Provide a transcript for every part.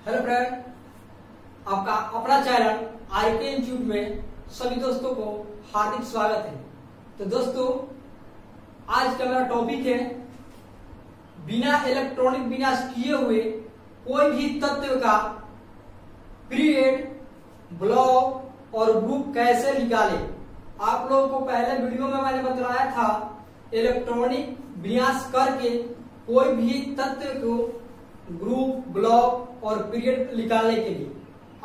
Hello friend, आपका अपना channel R K institute में सभी दोस्तों को हार्दिक स्वागत है। तो दोस्तों, आज का मेरा टॉपिक है बिना इलेक्ट्रॉनिक विन्यास किए हुए कोई भी तत्व का पीरियड, ब्लॉक और ग्रुप कैसे निकाले। आप लोगों को पहले वीडियो में मैंने बताया था इलेक्ट्रॉनिक विन्यास करके कोई भी तत्व को ग्रुप, ब्लॉक और पीरियड निकालने के लिए।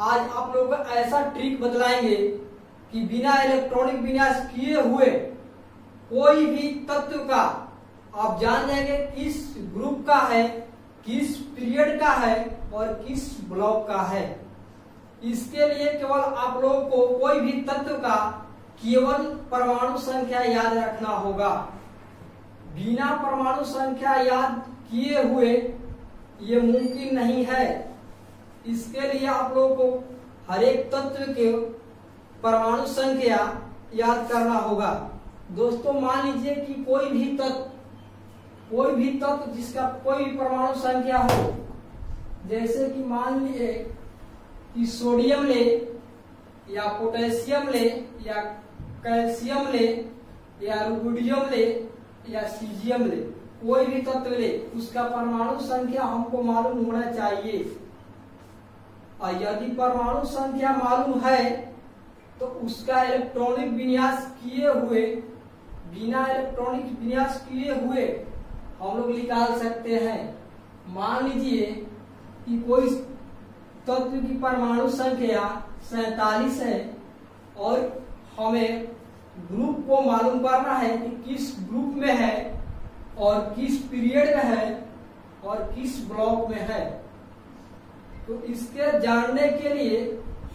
आज आप लोगों को ऐसा ट्रिक बतलाएंगे कि बिना इलेक्ट्रॉनिक विन्यास किए हुए कोई भी तत्व का आप जान लेंगे किस ग्रुप का है, किस पीरियड का है और किस ब्लॉक का है। इसके लिए केवल आप लोगों को कोई भी तत्व का केवल परमाणु संख्या याद रखना होगा। बिना परमाणु संख्या याद किए हुए ये मुमकिन नहीं है। इसके लिए आप लोगों को हर एक तत्व के परमाणु संख्या याद करना होगा। दोस्तों, मान लीजिए कि कोई भी तत्व जिसका कोई भी परमाणु संख्या हो, जैसे कि मान लीजिए कि सोडियम ले या पोटेशियम ले या कैल्शियम ले या रुबिडियम ले या सीजियम ले, कोई भी तत्व ले, उसका परमाणु संख्या हमको मालूम होना चाहिए। और यदि परमाणु संख्या मालूम है तो उसका इलेक्ट्रॉनिक विन्यास किए हुए, बिना इलेक्ट्रॉनिक विन्यास किए हुए हम लोग निकाल सकते हैं। मान लीजिए कि कोई तत्व की परमाणु संख्या 47 है और हमें ग्रुप को मालूम करना है कि किस ग्रुप में है और किस पीरियड में है और किस ब्लॉक में है। तो इसके जानने के लिए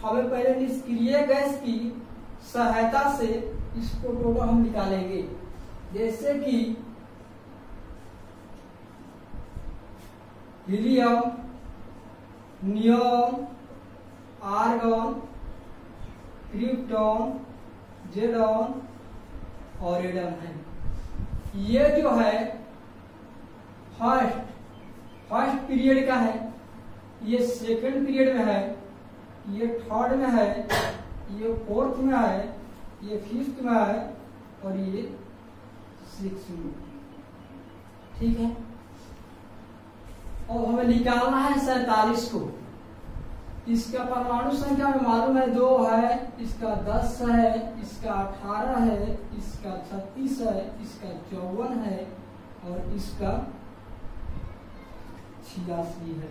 हमें पहले निष्क्रिय गैस की सहायता से इसको टोटल हम निकालेंगे। जैसे कि हीलियम, नियॉन, आर्गन, क्रिप्टॉन, जेडॉन और रेडन है। ये जो है फर्स्ट पीरियड का है, ये सेकंड पीरियड में है, ये थर्ड में है, ये फोर्थ में है, ये फिफ्थ में है और ये सिक्स्थ में। ठीक है। और हमें निकालना है 47 को। इसका परमाणु संख्या में मालूम है 2 है, इसका 10 है, इसका 18 है, इसका 36 है, इसका 54 है और इसका 86 है।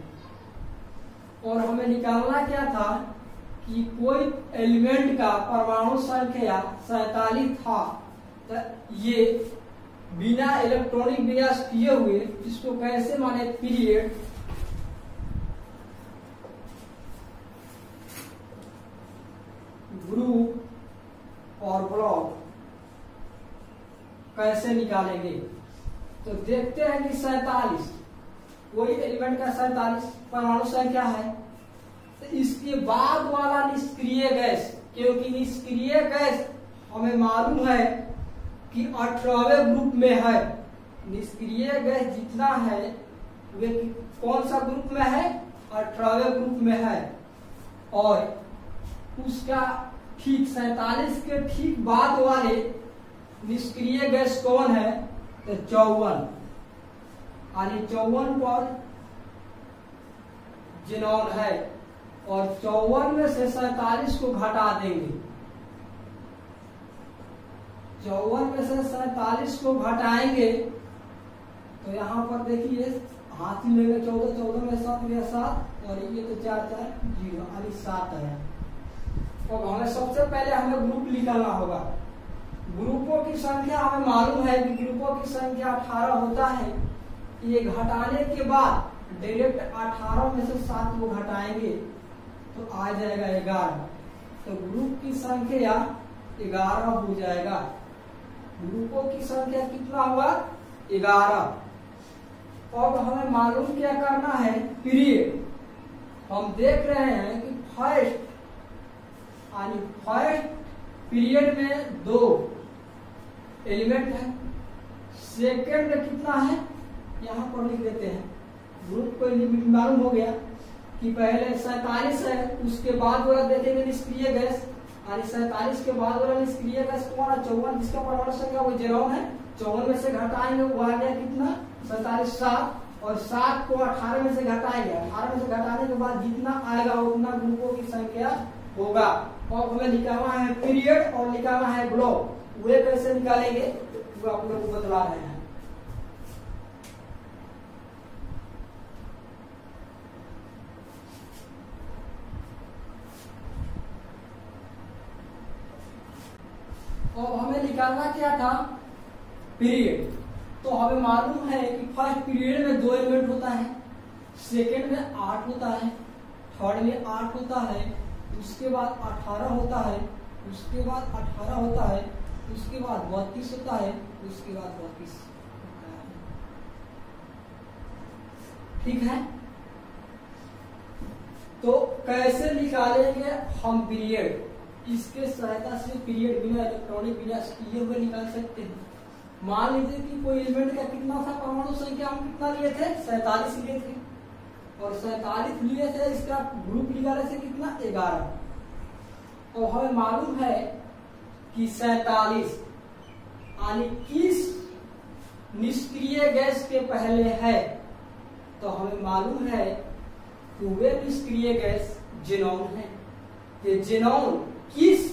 और हमें निकालना क्या था कि कोई एलिमेंट का परमाणु संख्या 47 था, तो ये बिना इलेक्ट्रॉनिक विन्यास किए हुए इसको कैसे माने पीरियड, ग्रुप और ब्लॉक कैसे निकालेंगे। तो देखते हैं कि 47 कोई एलिमेंट का 47 परमाणु संख्या है, तो इसके बाद वाला निष्क्रिय गैस, क्योंकि निष्क्रिय गैस हमें मालूम है कि 18वें ग्रुप में है। निष्क्रिय गैस जितना है वे कौन सा ग्रुप में है, 18वें ग्रुप में है। और उसका ठीक 47 के ठीक बाद वाले निष्क्रिय गैस कौन है, तो 54, यानी 54 पर जेनॉन है। और 54 में से 47 को घटा देंगे। 54 में से 47 को घटाएंगे तो यहाँ पर देखिए हाथ ही लेंगे 14 में 7 गया 7 और ये तो 4 4 0 यानी 7 है। तो हमें सबसे पहले हमें ग्रुप निकालना होगा। ग्रुपों की संख्या हमें मालूम है कि ग्रुपों की संख्या 18 होता है। ये घटाने के बाद डायरेक्ट 18 में से 7 को घटाएंगे तो आ जाएगा 11। तो ग्रुप की संख्या 11 हो जाएगा। ग्रुपों की संख्या कितना हुआ, 11। अब हमें मालूम क्या करना है, पीरियड। हम देख रहे हैं कि फर्स्ट पीरियड में 2 एलिमेंट है, सेकेंड में कितना है यहाँ पर लिख देते हैं। ग्रुप को लिमिट मालूम हो गया कि पहले 47 है, उसके बाद वाला देखेंगे निष्क्रिय गैस, यानी 47 के बाद वाला निष्क्रिय गैस कौन है? 54, जिसका परमाणु संख्या वो जेनॉन है। 54 में से घटाएंगे वो आ गया कितना? 47, 7, और 7 को 18 में से घटाएंगे। 18 में से घटाने के बाद जितना आएगा उतना ग्रुपों की संख्या होगा। और हमें लिखा हुआ है पीरियड और लिखा हुआ है ब्लॉक, वे कैसे निकालेंगे वो आप लोग को बतला रहे हैं। और हमें निकालना क्या था? पीरियड। तो हमें मालूम है कि फर्स्ट पीरियड में 2 एलिमेंट होता है, सेकेंड में 8 होता है, थर्ड में 8 होता है, उसके बाद 18 होता है, उसके बाद 18 होता है, उसके बाद 32 होता है, उसके बाद 32 होता है। ठीक है, तो कैसे निकालेंगे हम पीरियड? इसके सहायता से पीरियड बिना इलेक्ट्रॉनिक विन्यास किए हुए निकाल सकते हैं। मान लीजिए कि कोई एलिमेंट का कितना था परमाणु संख्या, हम कितना लिए थे? 47 लिए थे, और 47 लिए थे, इसका ग्रुप निकाले थे कितना? 11। और हमें मालूम है कि 47 यानी किस निष्क्रिय गैस के पहले है, तो हमें मालूम है कि वे निष्क्रिय गैस जेनॉन है। ये जेनॉन किस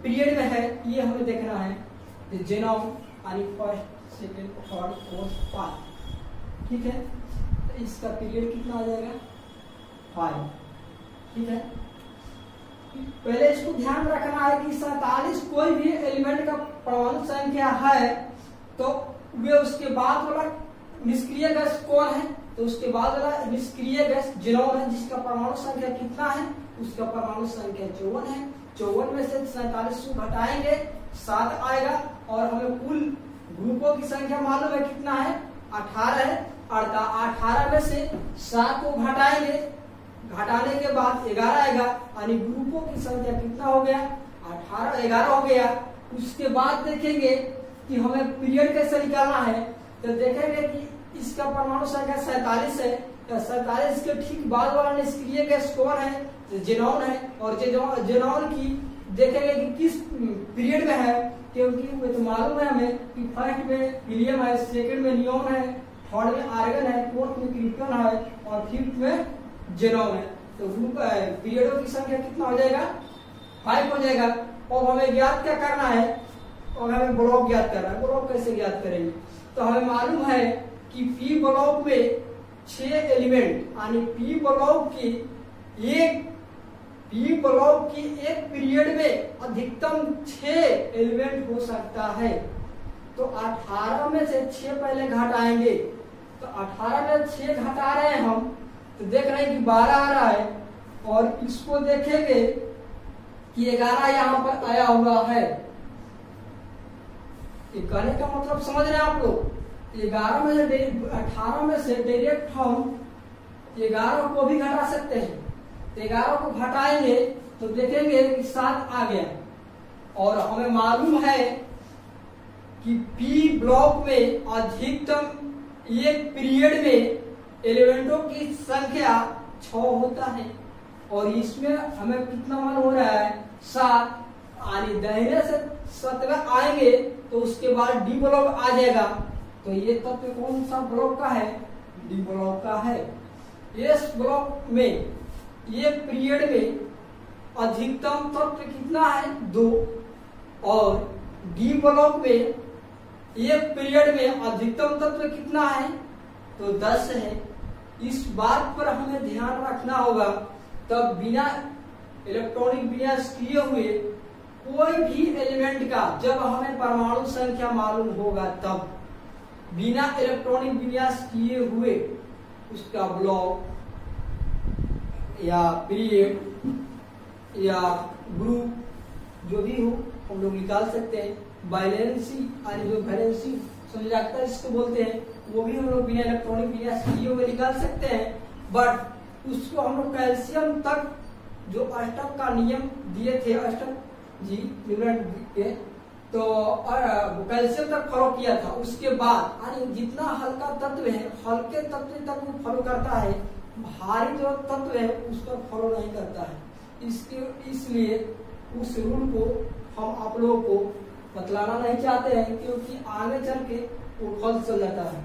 पीरियड में है ये हमें देखना है। जेनॉन यानी फर्स्ट, सेकेंड, थर्ड, फोर्थ, 5। ठीक है, तो इसका पीरियड कितना आ जाएगा? 5। ठीक है, पहले इसको ध्यान रखना है कि 47 कोई भी एलिमेंट का परमाणु संख्या है तो वे उसके बाद वाला निष्क्रिय गैस कौन है? तो उसके बाद वाला निष्क्रिय गैस जेनॉन है, जिसका परमाणु संख्या कितना है? उसका परमाणु संख्या 54 है। 54 में से 47 को घटाएंगे 7 आएगा, और हमें कुल ग्रुपों की संख्या मालूम है कितना है? 18 है। 18 में से 7 को घटाएंगे, घटाने के बाद 11 आएगा, यानी ग्रुपों की संख्या कितना हो गया? 18, 11 हो गया। उसके बाद देखेंगे कि हमें पीरियड कैसे निकालना है, तो देखेंगे कि इसका परमाणु संख्या 47 है, तो 47 के ठीक बाद वाला निष्क्रिय गैस कौन है? तो जेनॉन है। और जेनॉन की देखेंगे कि किस पीरियड में है, क्योंकि वो तो मालूम है हमें कि फर्स्ट में हीलियम है, सेकंड में नियोन है, थर्ड में आर्गन है, फोर्थ में क्रिप्टन है, और फिफ्थ में जेनॉन है। तो ग्रुप पीरियडों की संख्या कितना हो जाएगा? 5 हो जाएगा। और हमें ज्ञात क्या करना है? और हमें ब्लॉक ज्ञात करना है। ब्लॉक कैसे ज्ञात करेंगे? तो हमें मालूम है कि पी ब्लॉक में 6 एलिमेंट, यानी पी ब्लॉक की एक पीरियड में अधिकतम 6 एलिमेंट हो सकता है। तो 18 में से 6 पहले घटाएंगे, तो 18 में 6 घटा रहे हैं हम, तो देख रहे हैं कि 12 आ रहा है, और इसको देखेंगे कि 11 यहाँ पर आया हुआ है। ये कहने का मतलब समझ रहे हैं आप लोग? 11 में से 18 में से डायरेक्ट हम 11 को भी घटा सकते हैं। 11 को घटाएंगे तो देखेंगे कि 7 आ गया, और हमें मालूम है कि पी ब्लॉक में अधिकतम एक पीरियड में एलिमेंटों की संख्या 6 होता है, और इसमें हमें कितना मालूम हो रहा है? 7। यानी दाहिने से 7 आएंगे तो उसके बाद डी ब्लॉक आ जाएगा। तो ये तत्व कौन सा ब्लॉक का है? डी ब्लॉक का है। इस ब्लॉक में एक पीरियड में अधिकतम तत्व कितना है? 2, और डी ब्लॉक में एक पीरियड में अधिकतम तत्व कितना है? तो 10 है। इस बात पर हमें ध्यान रखना होगा, तब बिना इलेक्ट्रॉनिक विन्यास किए हुए कोई भी एलिमेंट का जब हमें परमाणु संख्या मालूम होगा, तब बिना इलेक्ट्रॉनिक विन्यास किए हुए उसका ब्लॉक या पीरियड या ग्रुप जो भी हो हम लोग निकाल सकते हैं। वैलेंसी यानी जो वैलेंसी संयोजकता इसको बोलते हैं, वो भी हम लोग बिना इलेक्ट्रॉनिक विन्यास किए हुए निकाल सकते हैं। बट उसको हम लोग कैल्शियम तक जो अष्टक का नियम दिए थे, अष्टक जी विवरण के, तो कैल्शियम तक फॉलो किया था। उसके बाद यानी जितना हल्का तत्व है, हल्के तत्व तक वो फॉलो करता है, भारी जो तत्व है उस पर फॉलो नहीं करता है। इसलिए उस रूल को हम आप लोगों को बतलाना नहीं चाहते हैं, क्योंकि आगे चल के वो फल चल जाता है।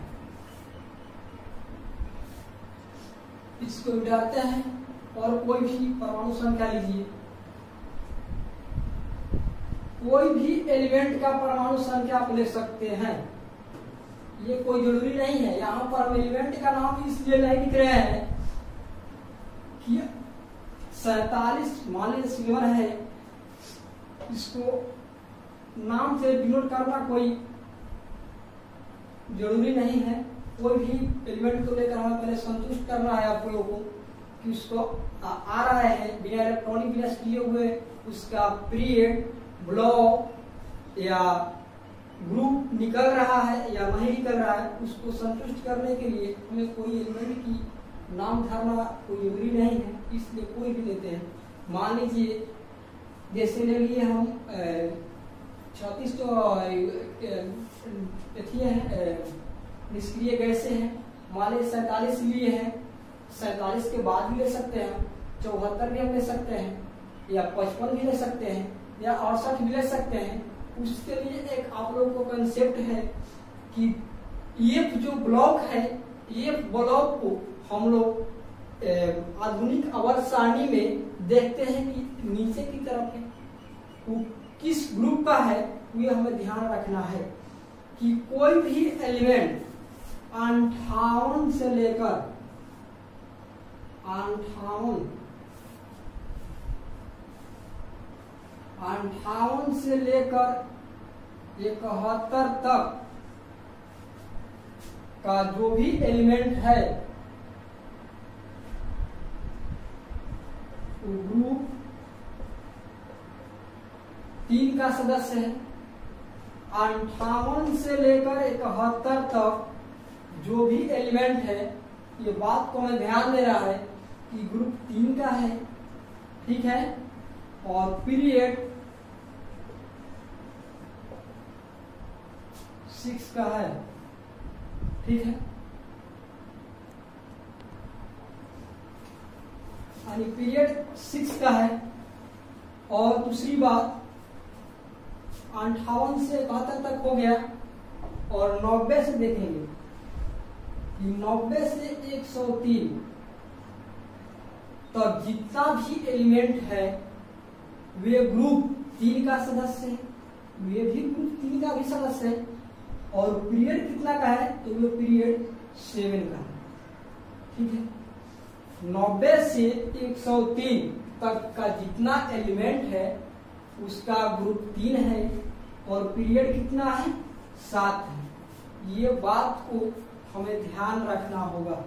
इसको मिटाते हैं और कोई भी परमाणु संख्या लीजिए, कोई भी एलिमेंट का परमाणु संख्या आप ले सकते हैं, ये कोई जरूरी नहीं है। यहाँ पर हम एलिमेंट का नाम इसलिए नहीं लिख रहे हैं कि 47 मान लीजिए सिल्वर है, इसको नाम से डिनोट करना कोई जरूरी नहीं है। कोई भी एलिमेंट को लेकर हमें पहले संतुष्ट करना है आप लोगों को कि उसको आ रहा है बिना इलेक्ट्रॉनिक विन्यास किए हुए, उसका पीरियड, ब्लॉक या ग्रुप निकल रहा है या नहीं निकल रहा है, उसको संतुष्ट करने के लिए हमें कोई एलिमेंट की नाम धरना कोई जरूरी नहीं है, इसलिए कोई भी लेते हैं। मान लीजिए जैसे ले लिए हम 36 निष्क्रिय गैसें हैं, मान लीजिए 47 लिए हैं, 47 के बाद भी ले सकते हैं, 74 भी हम ले सकते हैं या 55 भी ले सकते हैं या 68 भी ले सकते हैं। उसके लिए एक आप लोगों को कंसेप्ट है कि ये जो ब्लॉक है, ये ब्लॉक को हम लोग आधुनिक आवर्त सारणी में देखते हैं कि नीचे की तरफ है, वो किस ग्रुप का है, ये हमें ध्यान रखना है कि कोई भी एलिमेंट 58 से लेकर 58 से लेकर 71 तक का जो भी एलिमेंट है वो ग्रुप 3 का सदस्य है। 58 से लेकर 71 तक जो भी एलिमेंट है, ये बात को हमें ध्यान देना है कि ग्रुप 3 का है, ठीक है, और पीरियड 6 का है, ठीक है, यानी पीरियड 6 का है। और दूसरी बात 58 से 71 तक हो गया, और 90 से देखेंगे कि 90 से 103 तक जितना भी एलिमेंट है वे ग्रुप 3 का सदस्य है, वे भी ग्रुप 3 का भी सदस्य है। और पीरियड कितना का है, तो वे पीरियड 7 का है, ठीक है। 90 से 103 तक का जितना एलिमेंट है उसका ग्रुप 3 है और पीरियड कितना है, 7 है। ये बात को हमें ध्यान रखना होगा।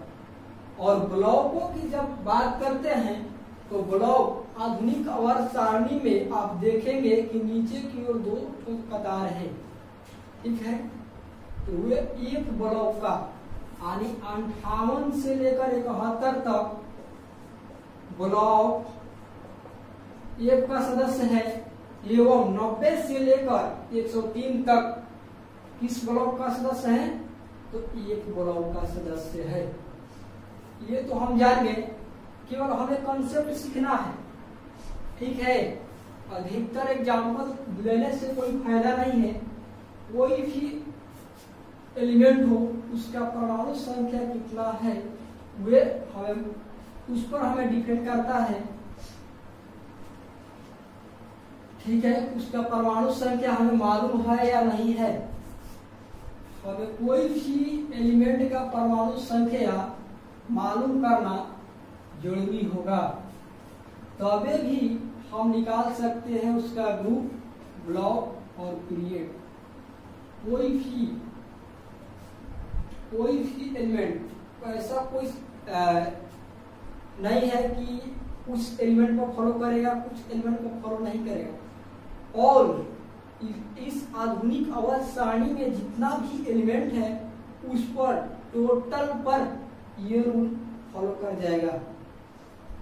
और ब्लॉकों की जब बात करते हैं तो ब्लॉक आधुनिक आवर्त सारणी में आप देखेंगे कि नीचे की ओर 2 कतार है, ठीक है। तो वे एक ब्लॉक का यानी 58 से लेकर 71 तक ब्लॉक 1 का सदस्य है, एवं 90 से लेकर 103 तक किस ब्लॉक का सदस्य है, तो 1 ब्लॉक का सदस्य है। ये तो हम जान गए, केवल हमें कॉन्सेप्ट सीखना है, ठीक है। अधिकतर एग्जाम्पल लेने से कोई फायदा नहीं है। कोई भी एलिमेंट हो उसका परमाणु संख्या कितना है वे हमें उस पर हमें डिपेंड करता है, ठीक है। उसका परमाणु संख्या हमें मालूम है या नहीं है। हमें कोई भी एलिमेंट का परमाणु संख्या मालूम करना जरूरी होगा, तबे भी हम निकाल सकते हैं उसका ग्रुप, ब्लॉक और पीरियड। कोई भी एलिमेंट ऐसा कोई नहीं है कि कुछ एलिमेंट को फॉलो करेगा, कुछ एलिमेंट को फॉलो नहीं करेगा। और इस आधुनिक आवर्त सारणी में जितना भी एलिमेंट है उस पर टोटल पर ये रूल फॉलो कर जाएगा।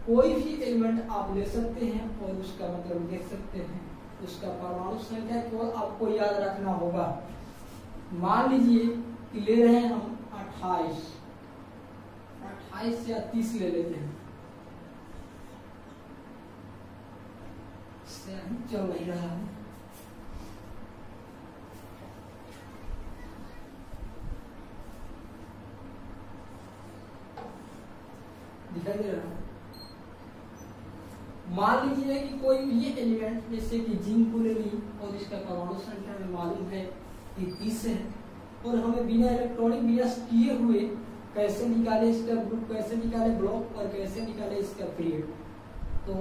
कोई भी एलिमेंट आप ले सकते हैं और उसका मतलब देख सकते हैं, उसका परमाणु संख्या केवल आपको याद रखना होगा। मान लीजिए कि ले रहे हैं हम 28 28 या 30 ले लेते हैं, चल नहीं रहा है। दिखाई दे रहा है। मान लीजिए कि कोई भी एलिमेंट जैसे कि जिंक को ले ली और इसका परमाणु संख्या में मालूम है कि 30 है, और हमें बिना इलेक्ट्रॉनिक विन्यास किए हुए कैसे निकाले इसका ग्रुप, कैसे निकाले ब्लॉक और कैसे निकाले इसका पीरियड। तो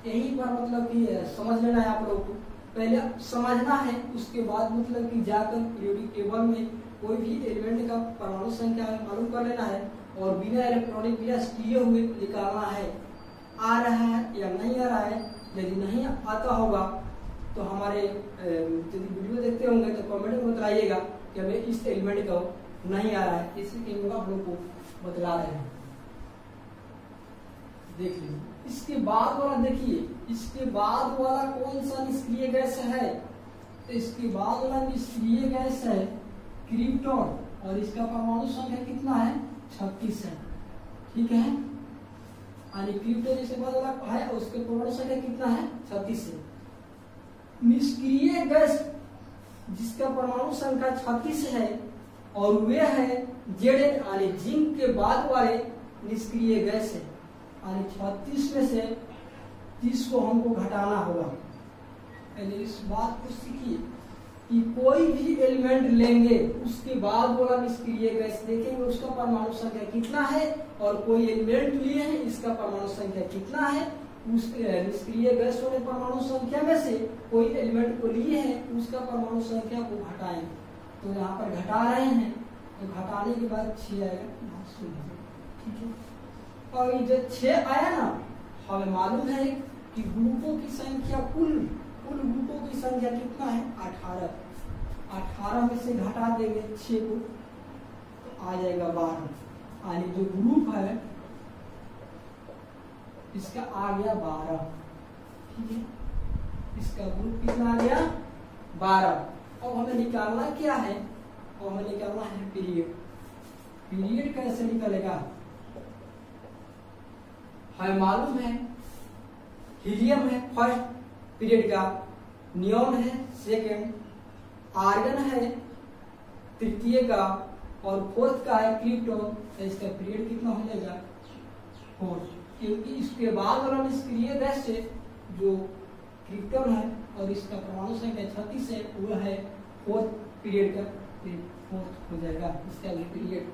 यही पर मतलब कि समझ लेना है आप लोग को, पहले समझना है, उसके बाद मतलब कि जाकर पीरियोडिक टेबल में कोई भी एलिमेंट का परमाणु संख्या मालूम कर लेना है और बिना इलेक्ट्रॉनिक विन्यास किए हुए निकालना है आ रहा है या नहीं आ रहा है। यदि नहीं आता होगा तो हमारे यदि वीडियो देखते होंगे तो कमेंट में बताइएगा कि हमें इस एलिमेंट का नहीं आ रहा है, इसलिए हम लोग को बतला रहे हैं। देख लीजिए इसके बाद वाला, देखिए इसके बाद वाला कौन सा निष्क्रिय गैस है, तो इसके बाद वाला निष्क्रिय गैस है क्रिप्टॉन और इसका परमाणु संख्या कितना है 36 है। ठीक है, यानी क्रिप्टॉन इसके बाद वाला है और उसके परमाणु संख्या कितना है 36 है। निष्क्रिय गैस जिसका परमाणु संख्या 36 है और वे है Zn यानी जिंक के बाद वाले निष्क्रिय गैस है, यानी 36 में से 30 को हमको घटाना होगा। यानी इस बात को सीखिए कि कोई भी एलिमेंट लेंगे उसके बाद वाला निष्क्रिय गैस देखेंगे उसका परमाणु संख्या कितना है, और कोई एलिमेंट लिए हैं इसका परमाणु संख्या कितना है, उस निष्क्रिय गैस वाले परमाणु संख्या में से कोई एलिमेंट को लिए हैं उसका परमाणु संख्या को घटाएं। तो यहाँ पर घटा रहे हैं तो घटाने के बाद 6 आएगा। ठीक है, और ये जो 6 आया ना, हमें मालूम है कि ग्रुपों की संख्या कुल ग्रुपों की संख्या कितना है 18 में से घटा देंगे 6 को तो आ जाएगा 12, यानी जो ग्रुप है इसका आ गया 12। ठीक है, इसका ग्रुप कितना आ गया 12। अब हमें निकालना क्या है, और हमें निकालना है पीरियड। पीरियड कैसे निकलेगा, हमें मालूम है हीलियम है फर्स्ट पीरियड का, नियॉन है सेकंड, आर्गन है तृतीय का और फोर्थ का है क्रिप्टॉन। तो इसका पीरियड कितना हो जाएगा 4, क्योंकि इसके बाद वाला निष्क्रिय गैस से जो क्रिप्टॉन है और इसका परमाणु संख्या 36 है वो है 4th पीरियड का, 4th हो जाएगा इसका भी पीरियड।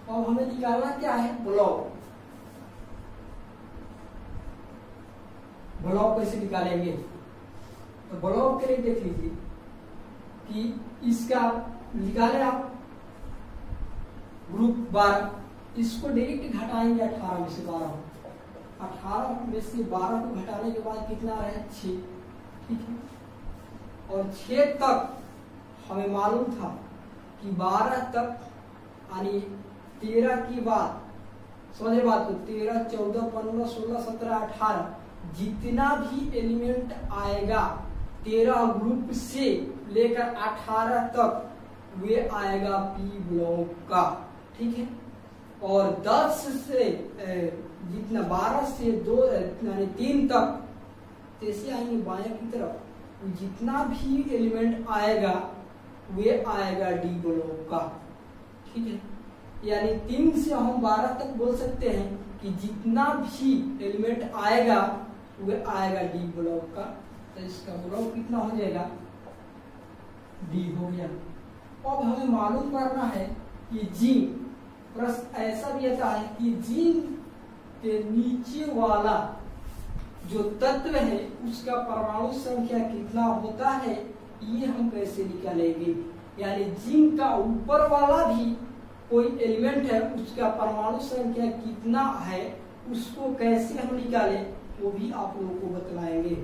और हमें निकालना क्या है ब्लॉक। ब्लॉक कैसे निकालेंगे, तो ब्लॉक के लिए देख लीजिए कि इसका निकाले आप ग्रुप 12, इसको डायरेक्ट घटाएंगे 18 में से 12, 18 में से 12 को घटाने के बाद कितना रहे 6। ठीक है, और 6 तक हमें मालूम था कि 12 तक यानी 13 की बात, समझे बात को, 13, 14, 15, 16, 17, 18 जितना भी एलिमेंट आएगा 13 ग्रुप से लेकर 18 तक वे आएगा पी ब्लॉक का। ठीक है, और 10 से जितना 12 से 2 यानी 3 तक जैसे आएंगे बाएं की तरफ जितना भी एलिमेंट आएगा वे आएगा डी ब्लॉक का। ठीक है, यानी 3 से हम 12 तक बोल सकते हैं कि जितना भी एलिमेंट आएगा वे आएगा डी ब्लॉक का। तो इसका ब्लॉक कितना हो जाएगा डी हो गया। अब हमें मालूम करना है कि जिंक, प्रश्न ऐसा भी आता है कि जिंक के नीचे वाला जो तत्व है उसका परमाणु संख्या कितना होता है, ये हम कैसे निकालेंगे। यानी जिंक का ऊपर वाला भी कोई एलिमेंट है उसका परमाणु संख्या कितना है उसको कैसे हम निकालें वो भी आप लोगों को बतलाएंगे।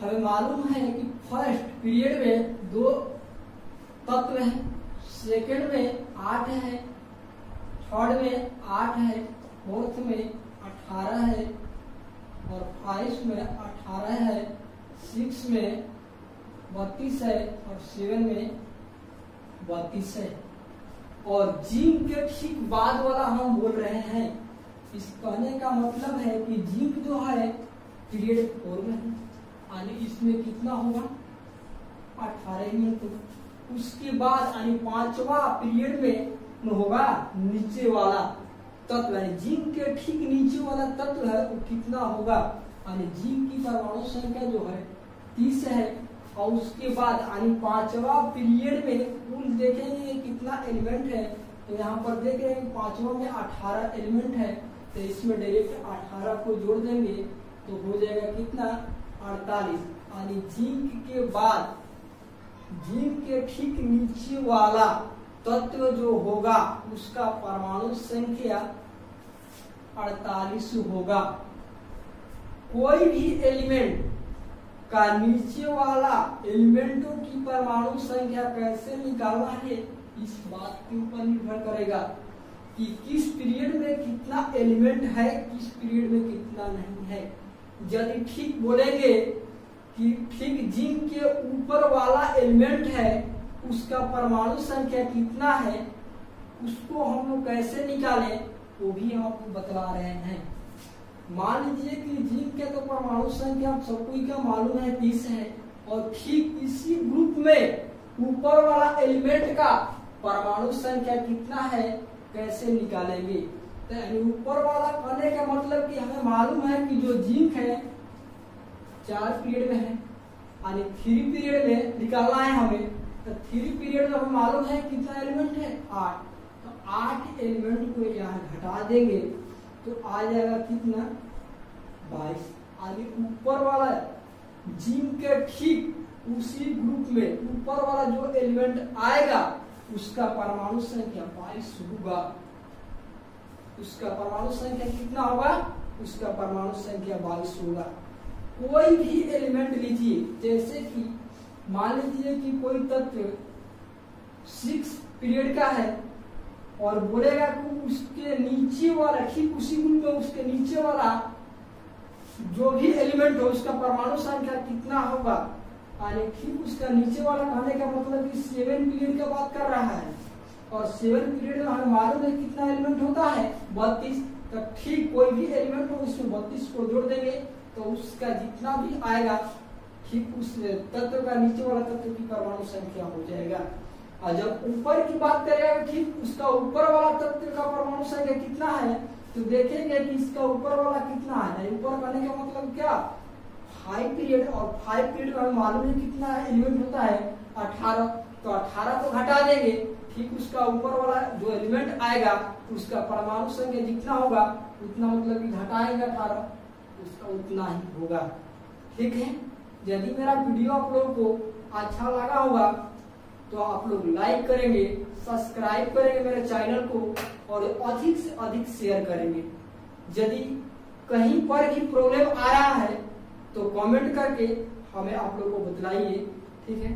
हमें मालूम है कि फर्स्ट पीरियड में 2 तत्व हैं, सेकंड में 8 है, थर्ड में 8 है, फोर्थ में 18 है और 5 में 18 है 6 में 32 है और 7 में 32 है। और जिंक के ठीक बाद वाला हम बोल रहे हैं। इस कहने का मतलब है कि जिंक जो है पीरियड 4 में है, यानी इसमें कितना होगा 18 यूनिट। तो उसके बाद यानी 5वां पीरियड में होगा नीचे वाला तत्व, यानी जिंक के ठीक नीचे वाला तत्व है वो कितना होगा, यानी जिंक की परमाणु संख्या जो है 30 है। और उसके बाद यानी 5वां पीरियड में कुल देखेंगे कितना एलिमेंट है। तो यहाँ पर देख रहे हैं 5वां में 18 एलिमेंट है, तो इसमें डायरेक्ट 18 को जोड़ देंगे तो हो जाएगा कितना 48। यानी जिंक के बाद जिंक के ठीक नीचे वाला तत्व जो होगा उसका परमाणु संख्या 48 होगा। कोई भी एलिमेंट का नीचे वाला एलिमेंटों की परमाणु संख्या कैसे निकालना है इस बात के ऊपर निर्भर करेगा कि किस पीरियड में कितना एलिमेंट है, किस पीरियड में कितना नहीं है। यदि ठीक बोलेंगे कि ठीक जिंक के ऊपर वाला एलिमेंट है उसका परमाणु संख्या कितना है, उसको हम लोग कैसे निकालें वो भी हम आपको बतला रहे हैं। मान लीजिए कि जिंक के तो परमाणु संख्या आप सबको क्या मालूम है 30 है, और ठीक इसी ग्रुप में ऊपर वाला एलिमेंट का परमाणु संख्या कितना है कैसे निकालेंगे। तो ऊपर वाला कहने का मतलब कि हमें मालूम है कि जो जिंक है 4 पीरियड में है, यानी 3 पीरियड में निकालना है हमें। तो 3 पीरियड में हमें मालूम है कितना एलिमेंट है 8, तो 8 एलिमेंट को यहाँ घटा देंगे तो आ जाएगा कितना 22। यानी ऊपर वाला जिंक के ठीक उसी ग्रुप में ऊपर वाला जो एलिमेंट आएगा उसका परमाणु संख्या 22 होगा। उसका परमाणु संख्या कितना होगा, उसका परमाणु संख्या 22 होगा। कोई भी एलिमेंट लीजिए, जैसे कि मान लीजिए कि कोई तत्व 6 पीरियड का है और बोलेगा कि उसके नीचे वाला ठीक उसी ग्रुप में उसके नीचे वाला जो भी एलिमेंट हो उसका परमाणु संख्या कितना होगा, यानी ठीक उसका नीचे वाला कहने का मतलब कि 7 पीरियड का बात कर रहा है। और 7 पीरियड में हमें मालूम है कितना एलिमेंट होता है 32। तो ठीक कोई भी एलिमेंट हो उसमें 32 को जोड़ देंगे तो उसका जितना भी आएगा ठीक उस तत्व का नीचे वाला तत्व की परमाणु संख्या हो जाएगा। और जब ऊपर की बात करेगा ठीक उसका ऊपर वाला तत्व का परमाणु संख्या कितना है तो देखेंगे कि इसका ऊपर वाला कितना है। ऊपर करने का मतलब क्या 5 पीरियड, और 5 पीरियड में हमें मालूम है कितना एलिमेंट होता है 18। तो 18 को घटा देंगे ठीक उसका ऊपर वाला जो एलिमेंट आएगा उसका परमाणु संख्या जितना होगा उतना मतलब कि घटाएंगे 18 उसका उतना ही होगा। ठीक है, यदि मेरा वीडियो आप लोगों को अच्छा लगा होगा तो आप लोग लाइक करेंगे, सब्सक्राइब करेंगे मेरे चैनल को और अधिक से अधिक शेयर करेंगे। यदि कहीं पर भी प्रॉब्लम आ रहा है तो कमेंट करके हमें आप लोग को बतलाइए। ठीक है।